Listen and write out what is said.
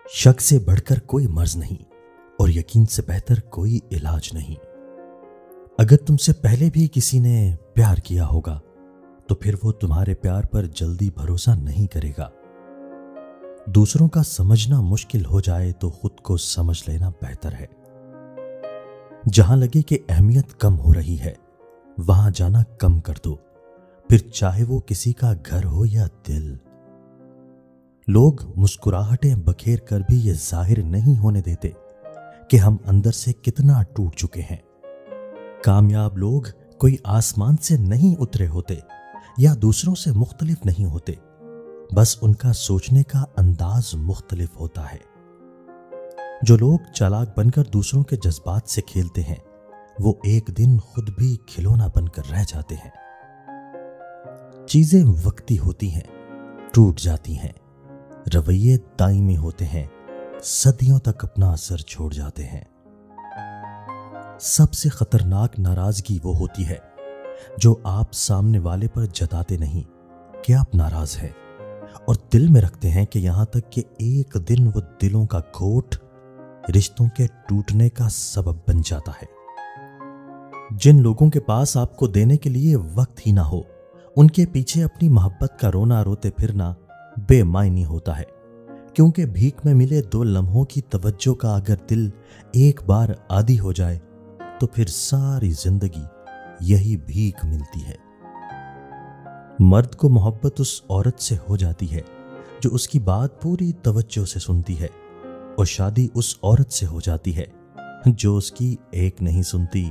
शक से बढ़कर कोई मर्ज नहीं और यकीन से बेहतर कोई इलाज नहीं। अगर तुमसे पहले भी किसी ने प्यार किया होगा तो फिर वो तुम्हारे प्यार पर जल्दी भरोसा नहीं करेगा। दूसरों का समझना मुश्किल हो जाए तो खुद को समझ लेना बेहतर है। जहां लगे कि अहमियत कम हो रही है वहां जाना कम कर दो, फिर चाहे वो किसी का घर हो या दिल। लोग मुस्कुराहटें बखेर कर भी ये जाहिर नहीं होने देते कि हम अंदर से कितना टूट चुके हैं। कामयाब लोग कोई आसमान से नहीं उतरे होते या दूसरों से मुख्तलिफ नहीं होते, बस उनका सोचने का अंदाज मुख्तलिफ होता है। जो लोग चालाक बनकर दूसरों के जज्बात से खेलते हैं वो एक दिन खुद भी खिलौना बनकर रह जाते हैं। चीजें वक्ती होती हैं, टूट जाती हैं। रवैये दायमी होते हैं, सदियों तक अपना असर छोड़ जाते हैं। सबसे खतरनाक नाराजगी वो होती है जो आप सामने वाले पर जताते नहीं कि आप नाराज हैं और दिल में रखते हैं कि यहां तक कि एक दिन वो दिलों का खोट रिश्तों के टूटने का सबब बन जाता है। जिन लोगों के पास आपको देने के लिए वक्त ही ना हो उनके पीछे अपनी मोहब्बत का रोना रोते फिरना बेमायनी होता है, क्योंकि भीख में मिले 2 लम्हों की तवज्जो का अगर दिल एक बार आदी हो जाए तो फिर सारी जिंदगी यही भीख मिलती है। मर्द को मोहब्बत उस औरत से हो जाती है जो उसकी बात पूरी तवज्जो से सुनती है, और शादी उस औरत से हो जाती है जो उसकी एक नहीं सुनती